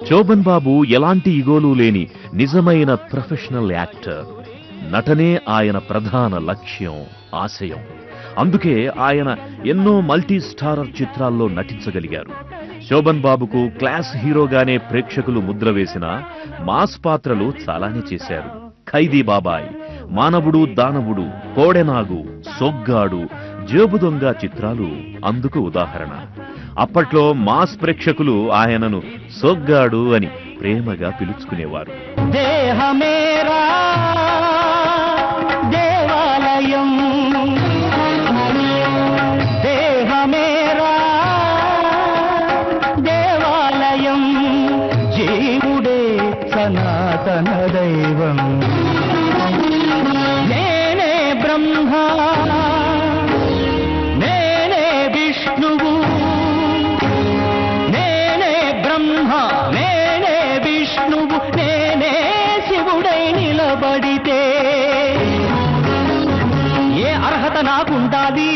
శోభన్ బాబు ఎలాంటి ఇగోలు లేని నిజమైన ప్రొఫెషనల్ యాక్టర్. నటనే ఆయన ప్రధాన లక్ష్యం, ఆశయం. అందుకే ఆయన ఎన్నో మల్టీ స్టారర్ చిత్రాల్లో నటించగలిగారు. శోభన్ బాబుకు క్లాస్ హీరోగానే ప్రేక్షకులు ముద్ర వేసిన మాస్ పాత్రలు చాలానే చేశారు. ఖైదీ బాబాయ్, మానవుడు దానవుడు, కోడెనాగు, సొగ్గాడు, జేబు దొంగ చిత్రాలు అందుకు ఉదాహరణ. అప్పట్లో మాస్ ప్రేక్షకులు ఆయనను సొగ్గాడు అని ప్రేమగా పిలుచుకునేవారు. దేహమేరా దేవాలయం, దేహమేరా దేవాలయం, జీవుడే సనాతన దైవం. నేనే బ్రహ్మ, నేనే విష్ణువు, నేనే బ్రహ్మ, నేనే విష్ణువు, నేనే శివుడై నిలబడితే ఏ అర్హత నాకుండాలి?